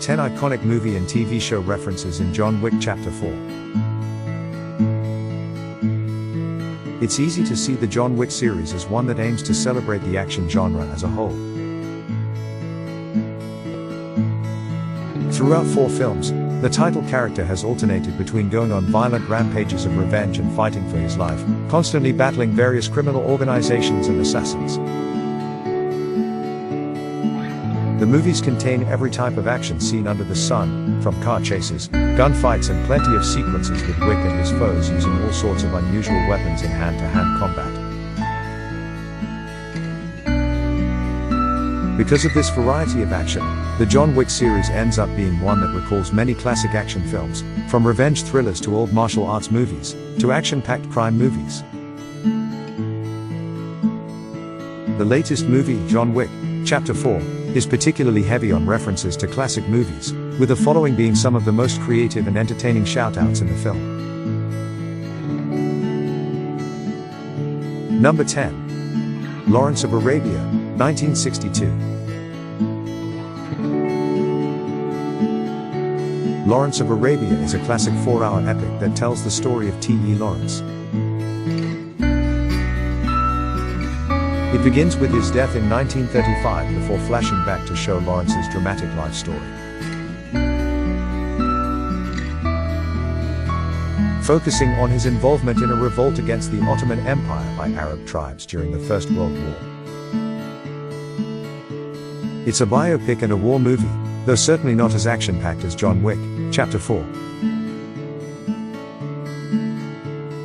10 iconic movie and TV show references in John Wick Chapter 4. It's easy to see the John Wick series as one that aims to celebrate the action genre as a whole. Throughout 4 films, the title character has alternated between going on violent rampages of revenge and fighting for his life, constantly battling various criminal organizations and assassins. The movies contain every type of action seen under the sun, from car chases, gunfights and plenty of sequences with Wick and his foes using all sorts of unusual weapons in hand-to-hand combat. Because of this variety of action, the John Wick series ends up being one that recalls many classic action films, from revenge thrillers to old martial arts movies, to action-packed crime movies. The latest movie, John Wick Chapter 4, is particularly heavy on references to classic movies, with the following being some of the most creative and entertaining shout-outs in the film. Number 10. Lawrence of Arabia, 1962. Lawrence of Arabia is a classic 4-hour epic that tells the story of T.E. Lawrence. It begins with his death in 1935 before flashing back to show Lawrence's dramatic life story. Focusing on his involvement in a revolt against the Ottoman Empire by Arab tribes during the First World War. It's a biopic and a war movie, though certainly not as action-packed as John Wick Chapter 4.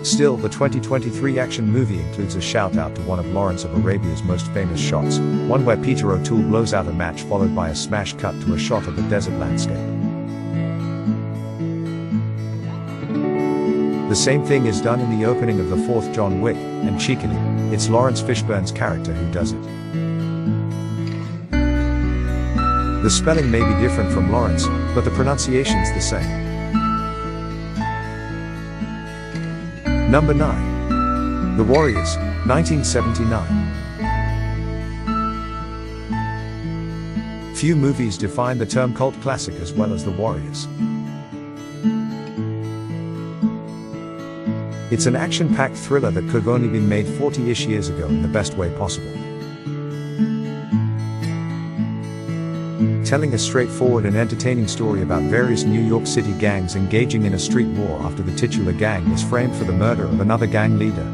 Still, the 2023 action movie includes a shout-out to one of Lawrence of Arabia's most famous shots, one where Peter O'Toole blows out a match followed by a smash cut to a shot of the desert landscape. The same thing is done in the opening of the 4th John Wick, and cheekily, it's Lawrence Fishburne's character who does it. The spelling may be different from Lawrence, but the pronunciation's the same. Number 9. The Warriors, 1979. Few movies define the term cult classic as well as The Warriors. It's an action-packed thriller that could have only been made 40-ish years ago in the best way possible. Telling a straightforward and entertaining story about various New York City gangs engaging in a street war after the titular gang is framed for the murder of another gang leader.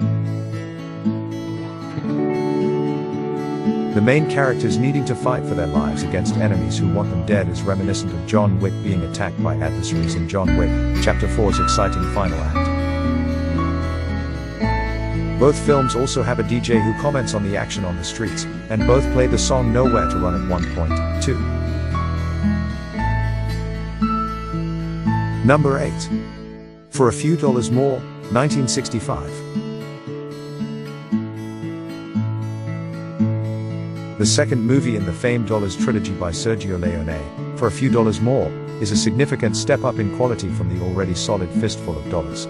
The main characters needing to fight for their lives against enemies who want them dead is reminiscent of John Wick being attacked by adversaries in John Wick Chapter 4's exciting final act. Both films also have a DJ who comments on the action on the streets, and both play the song Nowhere to Run at one point, too. Number 8. For a Few Dollars More, 1965. The second movie in the famed Dollars trilogy by Sergio Leone, For a Few Dollars More, is a significant step up in quality from the already solid Fistful of Dollars.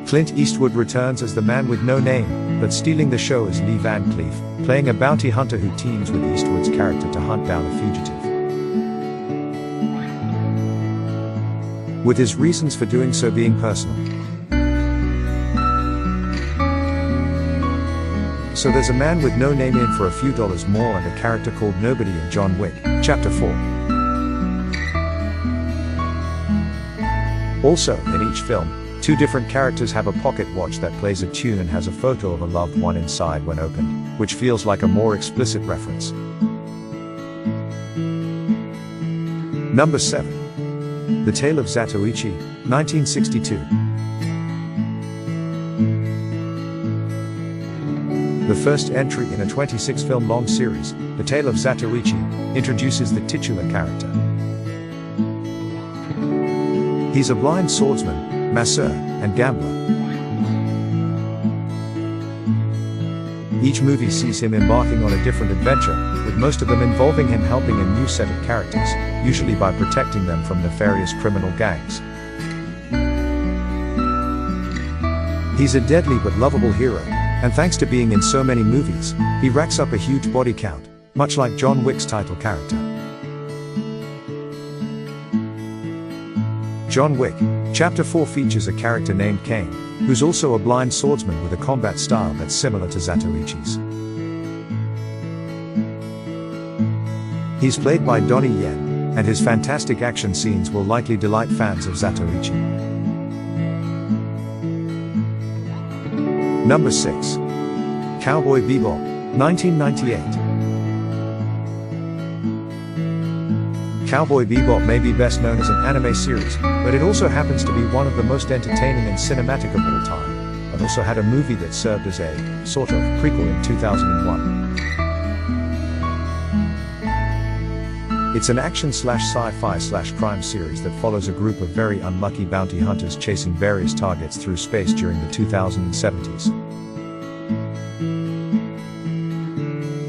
Clint Eastwood returns as the man with no name, but stealing the show is Lee Van Cleef, playing a bounty hunter who teams with Eastwood's character to hunt down a fugitive. With his reasons for doing so being personal. So there's a man with no name in For a Few Dollars More and a character called Nobody in John Wick Chapter 4. Also, in each film, 2 different characters have a pocket watch that plays a tune and has a photo of a loved one inside when opened, which feels like a more explicit reference. Number 7. The Tale of Zatoichi, 1962. The first entry in a 26-film long series, The Tale of Zatoichi, introduces the titular character. He's a blind swordsman, masseur, and gambler. Each movie sees him embarking on a different adventure, with most of them involving him helping a new set of characters, usually by protecting them from nefarious criminal gangs. He's a deadly but lovable hero, and thanks to being in so many movies, he racks up a huge body count, much like John Wick's title character. John Wick Chapter 4 features a character named Kane, who's also a blind swordsman with a combat style that's similar to Zatoichi's. He's played by Donnie Yen, and his fantastic action scenes will likely delight fans of Zatoichi. Number 6. Cowboy Bebop, 1998. Cowboy Bebop may be best known as an anime series, but it also happens to be one of the most entertaining and cinematic of all time, and also had a movie that served as a, sort of, prequel in 2001. It's an action/sci-fi/crime series that follows a group of very unlucky bounty hunters chasing various targets through space during the 2070s.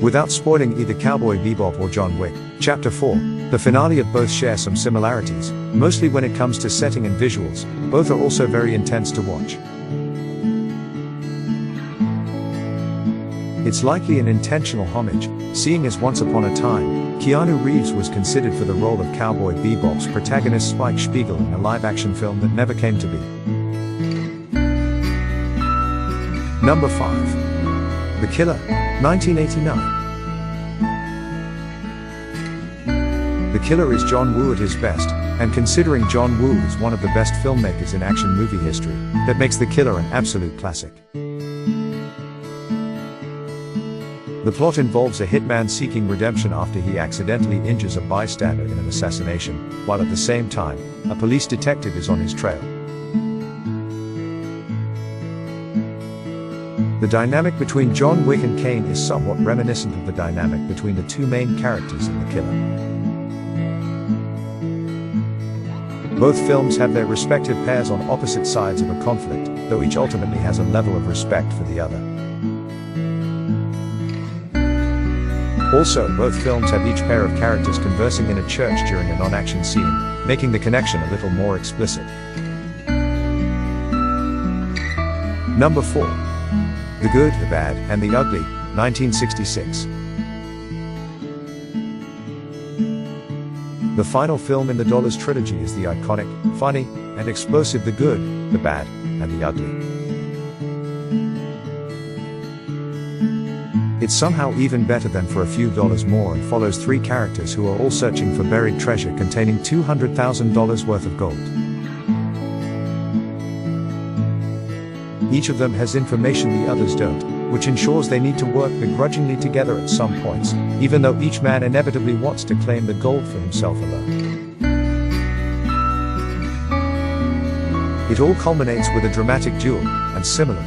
Without spoiling either Cowboy Bebop or John Wick Chapter 4, the finale of both share some similarities, mostly when it comes to setting and visuals. Both are also very intense to watch. It's likely an intentional homage, seeing as once upon a time, Keanu Reeves was considered for the role of Cowboy Bebop's protagonist Spike Spiegel in a live-action film that never came to be. Number 5. The Killer, 1989. The Killer is John Woo at his best, and considering John Woo is one of the best filmmakers in action movie history, that makes The Killer an absolute classic. The plot involves a hitman seeking redemption after he accidentally injures a bystander in an assassination, while at the same time, a police detective is on his trail. The dynamic between John Wick and Kane is somewhat reminiscent of the dynamic between the two main characters in The Killer. Both films have their respective pairs on opposite sides of a conflict, though each ultimately has a level of respect for the other. Also, both films have each pair of characters conversing in a church during a non-action scene, making the connection a little more explicit. Number 4. The Good, the Bad, and the Ugly, 1966. The final film in the Dollars trilogy is the iconic, funny, and explosive The Good, the Bad, and the Ugly. It's somehow even better than For a Few Dollars More and follows three characters who are all searching for buried treasure containing $200,000 worth of gold. Each of them has information the others don't, which ensures they need to work begrudgingly together at some points, even though each man inevitably wants to claim the gold for himself alone. It all culminates with a dramatic duel, and similarly,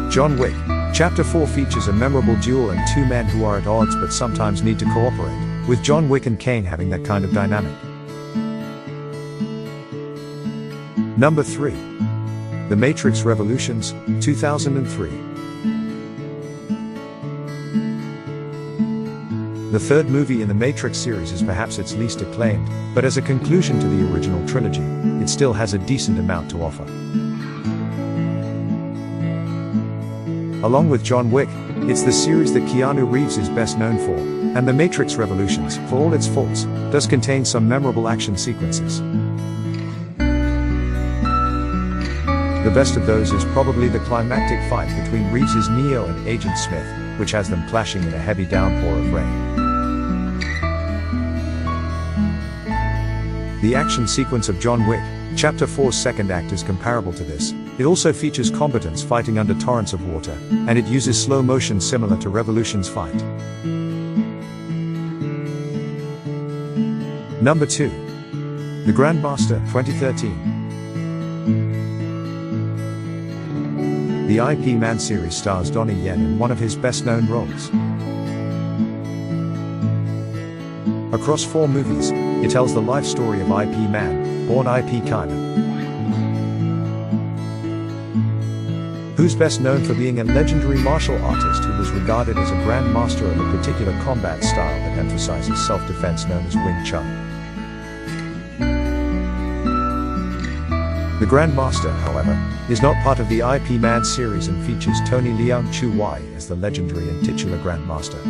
John Wick Chapter 4 features a memorable duel and two men who are at odds but sometimes need to cooperate, with John Wick and Kane having that kind of dynamic. Number 3. The Matrix Revolutions, 2003. The third movie in the Matrix series is perhaps its least acclaimed, but as a conclusion to the original trilogy, it still has a decent amount to offer. Along with John Wick, it's the series that Keanu Reeves is best known for, and The Matrix Revolutions, for all its faults, does contain some memorable action sequences. The best of those is probably the climactic fight between Reeves' Neo and Agent Smith, which has them clashing in a heavy downpour of rain. The action sequence of John Wick Chapter 4's second act is comparable to this. It also features combatants fighting under torrents of water, and it uses slow motion similar to Revolution's fight. Number 2. The Grandmaster, 2013. The IP Man series stars Donnie Yen in one of his best-known roles. Across 4 movies, it tells the life story of IP Man, born IP Kaiman, who's best known for being a legendary martial artist who was regarded as a grand master of a particular combat style that emphasizes self-defense known as Wing Chun. The Grandmaster, however, is not part of the IP Mad series and features Tony Leung Chu Wai as the legendary and titular Grandmaster.